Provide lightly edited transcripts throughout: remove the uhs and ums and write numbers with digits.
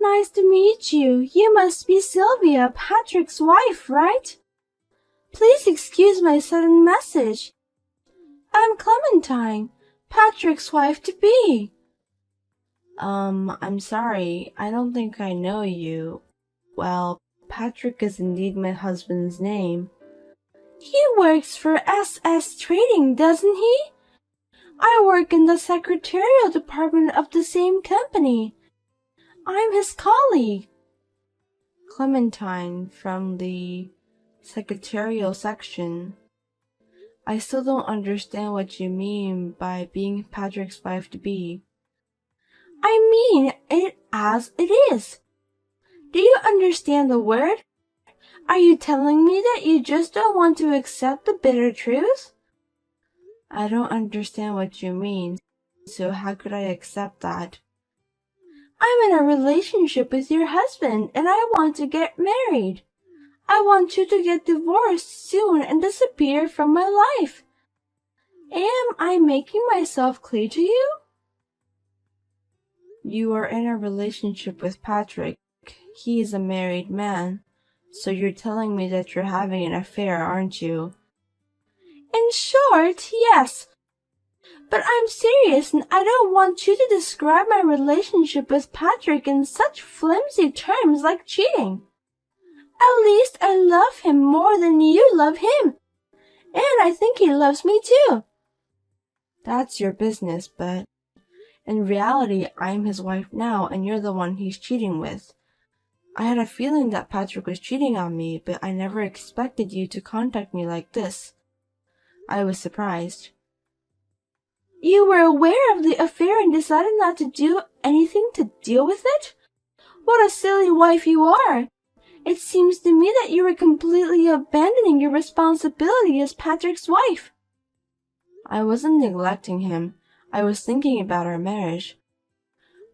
Nice to meet you. You must be Sylvia, Patrick's wife, right? Please excuse my sudden message. I'm Clementine, Patrick's wife-to-be. I'm sorry. I don't think I know you. Well, Patrick is indeed my husband's name. He works for SS Trading, doesn't he? I work in the secretarial department of the same company. I'm his colleague. Clementine from the secretarial section. I still don't understand what you mean by being Patrick's wife-to-be. I mean it as it is. Do you understand the word? Are you telling me that you just don't want to accept the bitter truth? I don't understand what you mean, so how could I accept that? I'm in a relationship with your husband and I want to get married. I want you to get divorced soon and disappear from my life. Am I making myself clear to you? You are in a relationship with Patrick. He is a married man. So you're telling me that you're having an affair, aren't you? In short, yes. But I'm serious and I don't want you to describe my relationship with Patrick in such flimsy terms like cheating. At least I love him more than you love him. And I think he loves me too. That's your business, but in reality, I'm his wife now and you're the one he's cheating with. I had a feeling that Patrick was cheating on me, but I never expected you to contact me like this. I was surprised. You were aware of the affair and decided not to do anything to deal with it? What a silly wife you are! It seems to me that you were completely abandoning your responsibility as Patrick's wife. I wasn't neglecting him. I was thinking about our marriage.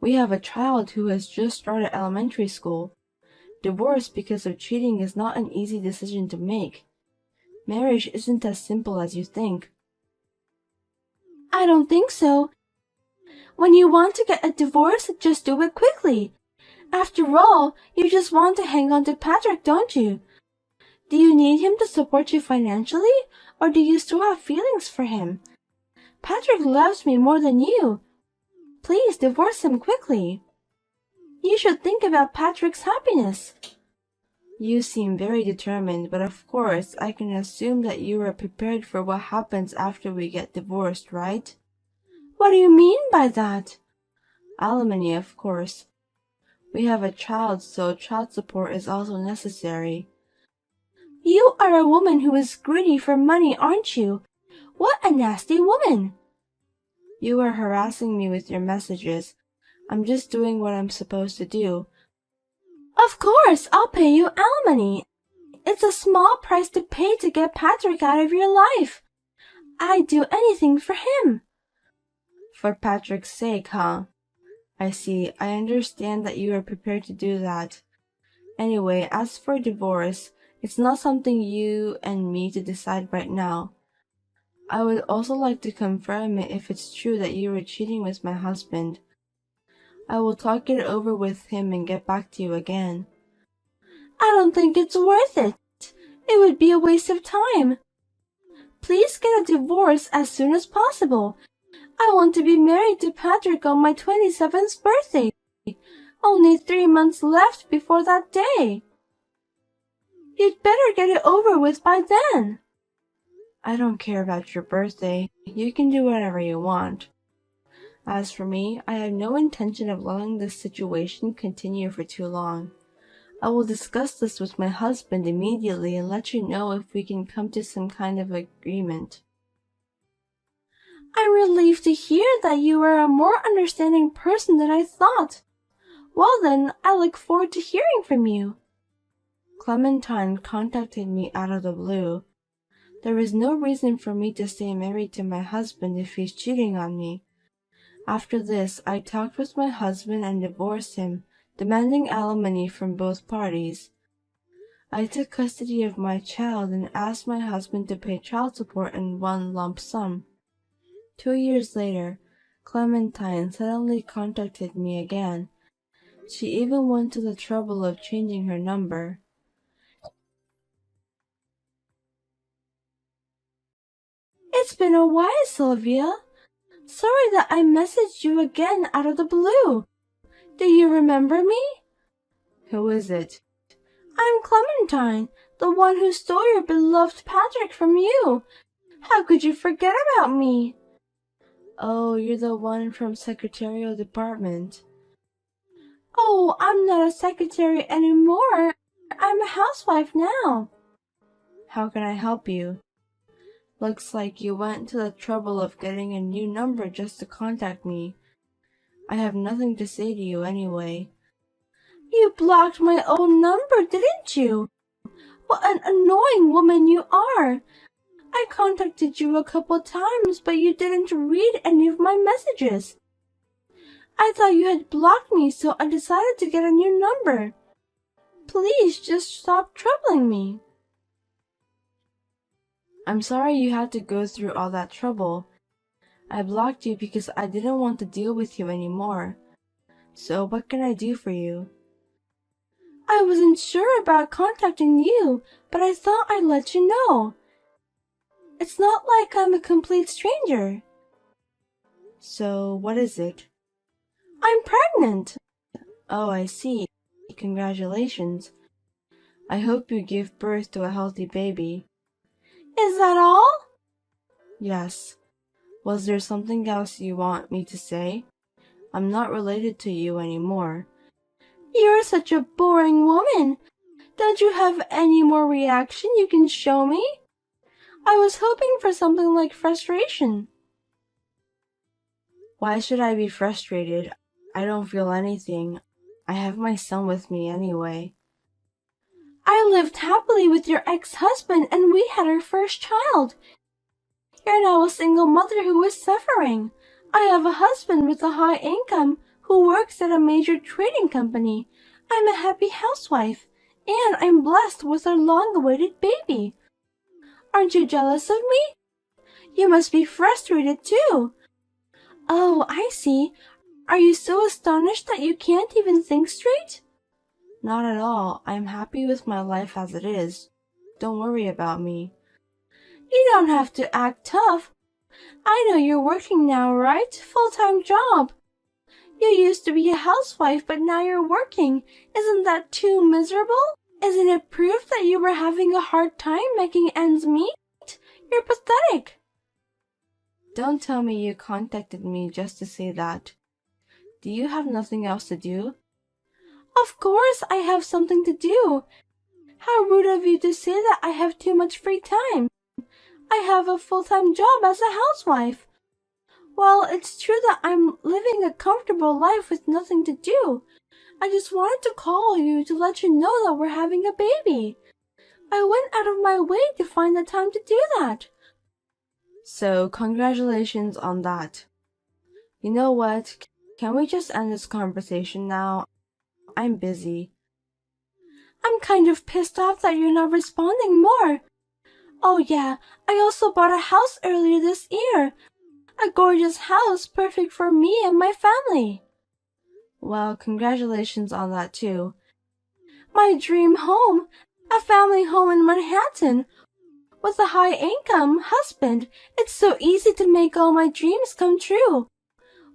We have a child who has just started elementary school. Divorce because of cheating is not an easy decision to make. Marriage isn't as simple as you think. I don't think so. When you want to get a divorce, just do it quickly. After all, you just want to hang on to Patrick, don't you? Do you need him to support you financially, or do you still have feelings for him? Patrick loves me more than you. Please divorce him quickly. You should think about Patrick's happiness. You seem very determined, but of course I can assume that you are prepared for what happens after we get divorced, right? What do you mean by that? Alimony, of course. We have a child, so child support is also necessary. You are a woman who is greedy for money, aren't you? What a nasty woman! You are harassing me with your messages. I'm just doing what I'm supposed to do. Of course, I'll pay you alimony. It's a small price to pay to get Patrick out of your life. I'd do anything for him. For Patrick's sake, huh? I see. I understand that you are prepared to do that. Anyway, as for divorce, it's not something you and me to decide right now. I would also like to confirm it if it's true that you were cheating with my husband. I will talk it over with him and get back to you again. I don't think it's worth it. It would be a waste of time. Please get a divorce as soon as possible. I want to be married to Patrick on my 27th birthday. Only 3 months left before that day. You'd better get it over with by then. I don't care about your birthday. You can do whatever you want. As for me, I have no intention of letting this situation continue for too long. I will discuss this with my husband immediately and let you know if we can come to some kind of agreement. I'm relieved to hear that you are a more understanding person than I thought. Well then, I look forward to hearing from you. Clementine contacted me out of the blue. There is no reason for me to stay married to my husband if he's cheating on me. After this, I talked with my husband and divorced him, demanding alimony from both parties. I took custody of my child and asked my husband to pay child support in one lump sum. 2 years later, Clementine suddenly contacted me again. She even went to the trouble of changing her number. It's been a while, Sylvia. Sorry that I messaged you again out of the blue. Do you remember me? Who is it? I'm Clementine, the one who stole your beloved Patrick from you. How could you forget about me? Oh, you're the one from Secretarial Department. Oh, I'm not a secretary anymore. I'm a housewife now. How can I help you? Looks like you went to the trouble of getting a new number just to contact me. I have nothing to say to you anyway. You blocked my old number, didn't you? What an annoying woman you are. I contacted you a couple times, but you didn't read any of my messages. I thought you had blocked me, so I decided to get a new number. Please just stop troubling me. I'm sorry you had to go through all that trouble. I blocked you because I didn't want to deal with you anymore. So what can I do for you? I wasn't sure about contacting you, but I thought I'd let you know. It's not like I'm a complete stranger. So what is it? I'm pregnant. Oh, I see. Congratulations. I hope you give birth to a healthy baby. Is that all? Yes. Was there something else you want me to say? I'm not related to you anymore. You're such a boring woman. Don't you have any more reaction you can show me? I was hoping for something like frustration. Why should I be frustrated? I don't feel anything. I have my son with me anyway. I lived happily with your ex-husband and we had our first child. You're now a single mother who is suffering. I have a husband with a high income who works at a major trading company. I'm a happy housewife, and I'm blessed with our long-awaited baby. Aren't you jealous of me? You must be frustrated too. Oh, I see. Are you so astonished that you can't even think straight? Not at all. I'm happy with my life as it is. Don't worry about me. You don't have to act tough. I know you're working now, right? Full-time job. You used to be a housewife, but now you're working. Isn't that too miserable? Isn't it proof that you were having a hard time making ends meet? You're pathetic. Don't tell me you contacted me just to say that. Do you have nothing else to do? Of course I have something to do. How rude of you to say that I have too much free time. I have a full-time job as a housewife. Well, it's true that I'm living a comfortable life with nothing to do. I just wanted to call you to let you know that we're having a baby. I went out of my way to find the time to do that. So, congratulations on that. You know what? Can we just end this conversation now? I'm busy. I'm kind of pissed off that you're not responding more. Oh yeah, I also bought a house earlier this year. A gorgeous house perfect for me and my family. Well, congratulations on that too. My dream home, a family home in Manhattan, with a high-income husband. It's so easy to make all my dreams come true.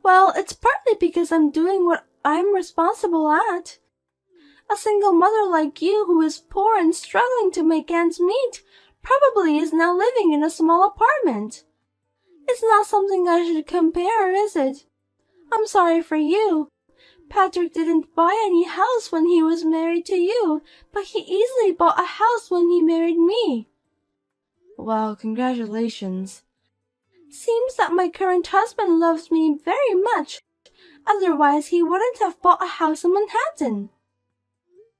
Well, it's partly because I'm doing what I'm responsible at. A single mother like you who is poor and struggling to make ends meet probably is now living in a small apartment. It's not something I should compare, is it? I'm sorry for you. Patrick didn't buy any house when he was married to you, but he easily bought a house when he married me. Well, congratulations. Seems that my current husband loves me very much. Otherwise, he wouldn't have bought a house in Manhattan.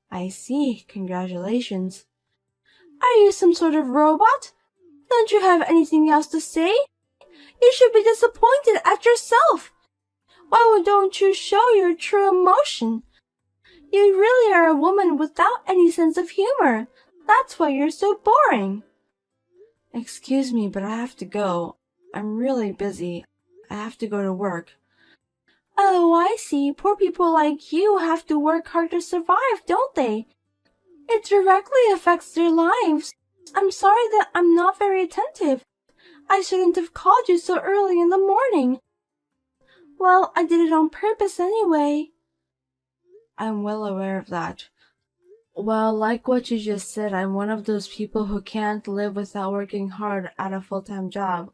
I see. Congratulations. Are you some sort of robot? Don't you have anything else to say? You should be disappointed at yourself. Why don't you show your true emotion? You really are a woman without any sense of humor. That's why you're so boring. Excuse me, but I have to go. I'm really busy. I have to go to work. Oh, I see. Poor people like you have to work hard to survive, don't they? It directly affects their lives. I'm sorry that I'm not very attentive. I shouldn't have called you so early in the morning. Well, I did it on purpose anyway. I'm well aware of that. Well, like what you just said, I'm one of those people who can't live without working hard at a full-time job.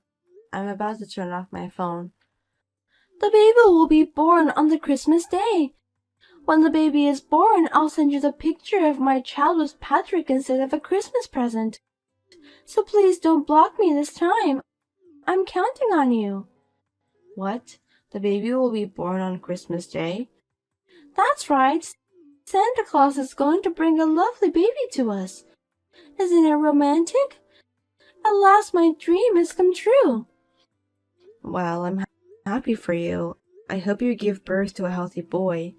I'm about to turn off my phone. The baby will be born on the Christmas day. When the baby is born, I'll send you the picture of my child with Patrick instead of a Christmas present. So please don't block me this time. I'm counting on you. What? The baby will be born on Christmas Day? That's right. Santa Claus is going to bring a lovely baby to us. Isn't it romantic? At last my dream has come true. Well, I'm happy for you. I hope you give birth to a healthy boy.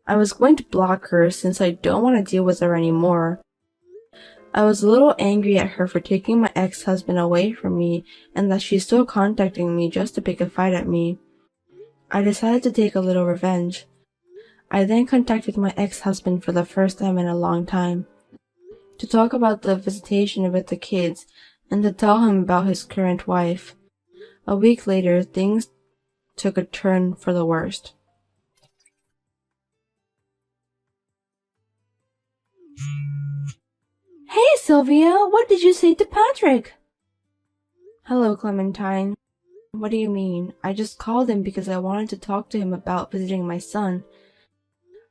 I was going to block her since I don't want to deal with her anymore. I was a little angry at her for taking my ex-husband away from me and that she's still contacting me just to pick a fight at me. I decided to take a little revenge. I then contacted my ex-husband for the first time in a long time to talk about the visitation with the kids and to tell him about his current wife. A week later, things took a turn for the worst. Hey, Sylvia, what did you say to Patrick? Hello, Clementine. What do you mean? I just called him because I wanted to talk to him about visiting my son.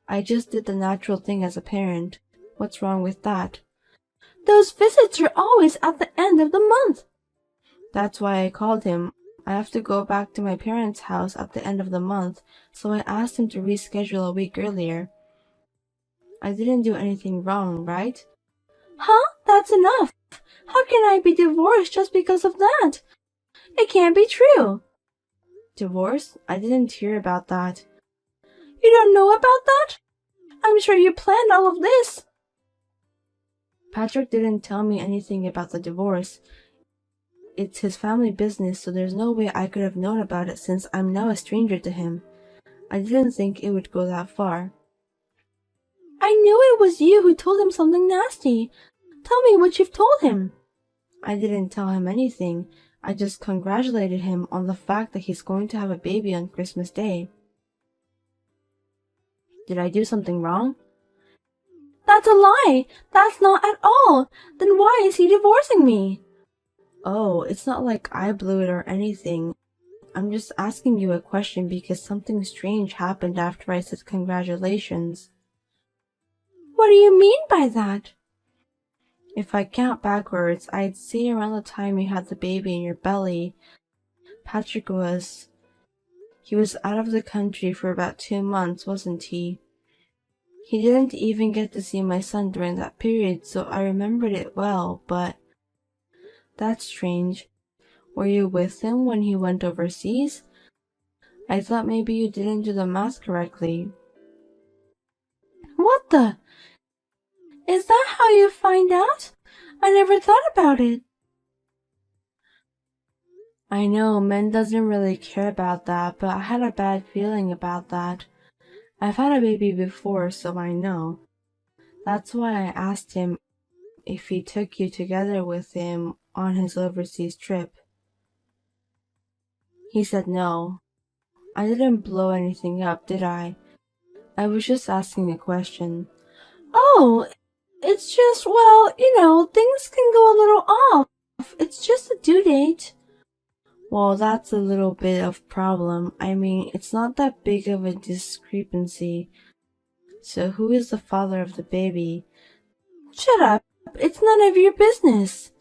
I just did the natural thing as a parent. What's wrong with that? Those visits are always at the end of the month. That's why I called him. I have to go back to my parents' house at the end of the month, so I asked him to reschedule a week earlier. I didn't do anything wrong, right? Huh? That's enough. How can I be divorced just because of that? It can't be true. Divorce? I didn't hear about that. You don't know about that? I'm sure you planned all of this. Patrick didn't tell me anything about the divorce. It's his family business, so there's no way I could have known about it since I'm now a stranger to him. I didn't think it would go that far. I knew it was you who told him something nasty. Tell me what you've told him. I didn't tell him anything. I just congratulated him on the fact that he's going to have a baby on Christmas Day. Did I do something wrong? That's a lie! That's not at all! Then why is he divorcing me? Oh, it's not like I blew it or anything. I'm just asking you a question because something strange happened after I said congratulations. What do you mean by that? If I count backwards, I'd say around the time you had the baby in your belly, Patrick was out of the country for about 2 months, wasn't he? He didn't even get to see my son during that period, so I remembered it well, but that's strange. Were you with him when he went overseas? I thought maybe you didn't do the math correctly. What the? Is that how you find out? I never thought about it. I know, men doesn't really care about that, but I had a bad feeling about that. I've had a baby before, so I know. That's why I asked him if he took you together with him on his overseas trip. He said no. I didn't blow anything up, did I? I was just asking a question. Oh, it's just, well, things can go a little off. It's just a due date. Well, that's a little bit of problem. I mean, it's not that big of a discrepancy. So who is the father of the baby? Shut up. It's none of your business.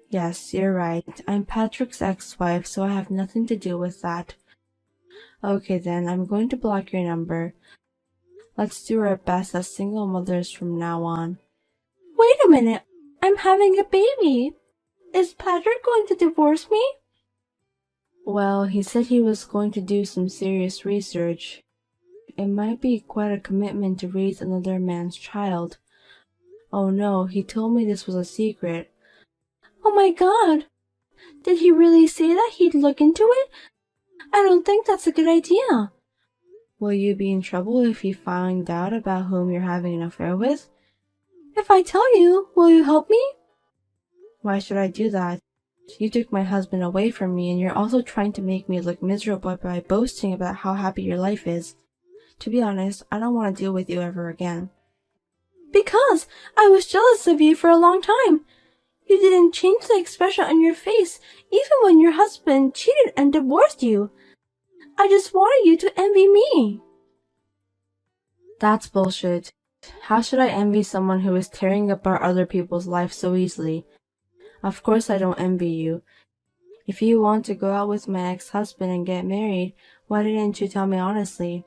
Yes, you're right. I'm Patrick's ex-wife, so I have nothing to do with that. Okay then, I'm going to block your number. Let's do our best as single mothers from now on. Wait a minute. I'm having a baby. Is Patrick going to divorce me? Well, he said he was going to do some serious research. It might be quite a commitment to raise another man's child. Oh no, he told me this was a secret. Oh my god! Did he really say that he'd look into it? I don't think that's a good idea. Will you be in trouble if you find out about whom you're having an affair with? If I tell you, will you help me? Why should I do that? You took my husband away from me, and you're also trying to make me look miserable by boasting about how happy your life is. To be honest, I don't want to deal with you ever again. Because I was jealous of you for a long time. You didn't change the expression on your face even when your husband cheated and divorced you. I just wanted you to envy me. That's bullshit. How should I envy someone who is tearing apart other people's lives so easily? Of course I don't envy you. If you want to go out with my ex-husband and get married, why didn't you tell me honestly?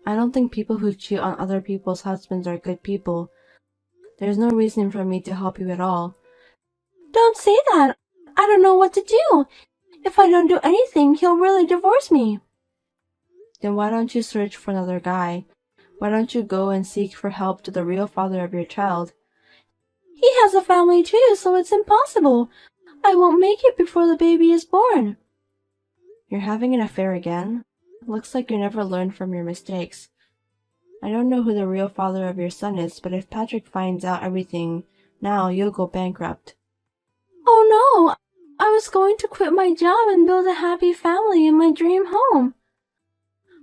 I don't think people who cheat on other people's husbands are good people. There's no reason for me to help you at all. Don't say that. I don't know what to do. If I don't do anything, he'll really divorce me. Then why don't you search for another guy? Why don't you go and seek for help to the real father of your child? He has a family too, so it's impossible. I won't make it before the baby is born. You're having an affair again? Looks like you never learned from your mistakes. I don't know who the real father of your son is, but if Patrick finds out everything now, you'll go bankrupt. Oh no! I was going to quit my job and build a happy family in my dream home.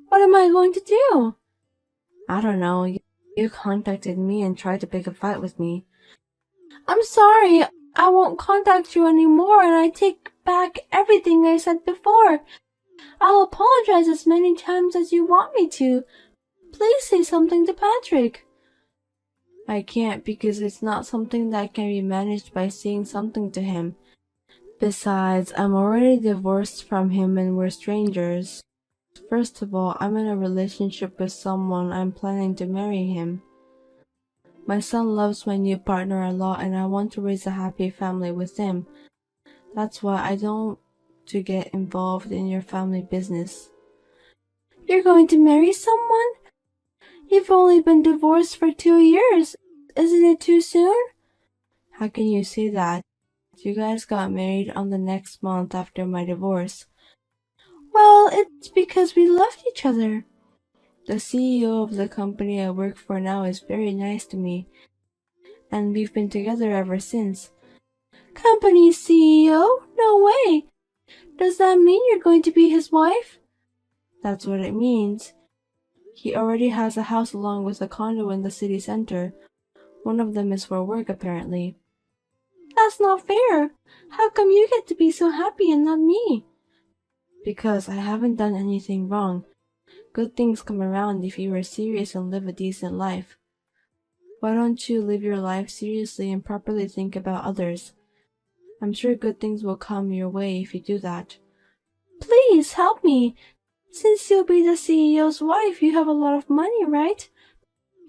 What am I going to do? I don't know. You contacted me and tried to pick a fight with me. I'm sorry. I won't contact you anymore, and I take back everything I said before. I'll apologize as many times as you want me to. Please say something to Patrick. I can't because it's not something that can be managed by saying something to him. Besides, I'm already divorced from him and we're strangers. First of all, I'm in a relationship with someone. I'm planning to marry him. My son loves my new partner a lot and I want to raise a happy family with him. That's why I don't to get involved in your family business. You're going to marry someone? You've only been divorced for 2 years. Isn't it too soon? How can you say that? You guys got married on the next month after my divorce. Well, it's because we loved each other. The CEO of the company I work for now is very nice to me, and we've been together ever since. Company CEO? No way! Does that mean you're going to be his wife? That's what it means. He already has a house along with a condo in the city center. One of them is for work, apparently. That's not fair. How come you get to be so happy and not me? Because I haven't done anything wrong. Good things come around if you are serious and live a decent life. Why don't you live your life seriously and properly think about others? I'm sure good things will come your way if you do that. Please help me. Since you'll be the CEO's wife, you have a lot of money, right?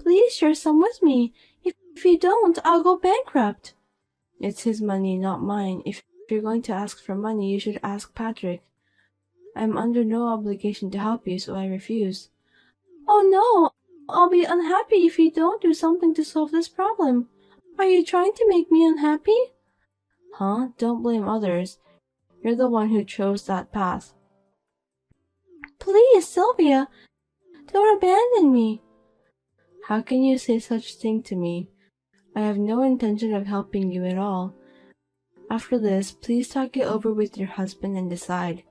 Please share some with me. If you don't, I'll go bankrupt. It's his money, not mine. If you're going to ask for money, you should ask Patrick. I'm under no obligation to help you, so I refuse. Oh no! I'll be unhappy if you don't do something to solve this problem. Are you trying to make me unhappy? Huh? Don't blame others. You're the one who chose that path. Please, Sylvia, don't abandon me. How can you say such thing to me? I have no intention of helping you at all. After this, please talk it over with your husband and decide.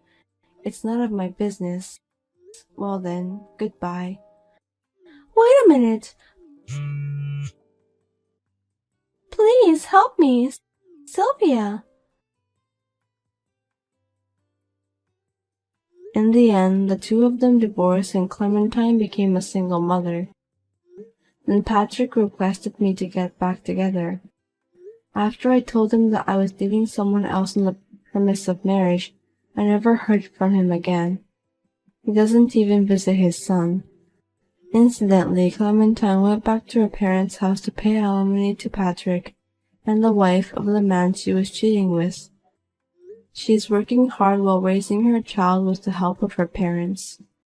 It's none of my business. Well then, goodbye. Wait a minute. Please help me, Sylvia. In the end, the two of them divorced and Clementine became a single mother. Then Patrick requested me to get back together. After I told him that I was dating someone else on the premise of marriage, I never heard from him again. He doesn't even visit his son. Incidentally, Clementine went back to her parents' house to pay alimony to Patrick and the wife of the man she was cheating with. She is working hard while raising her child with the help of her parents.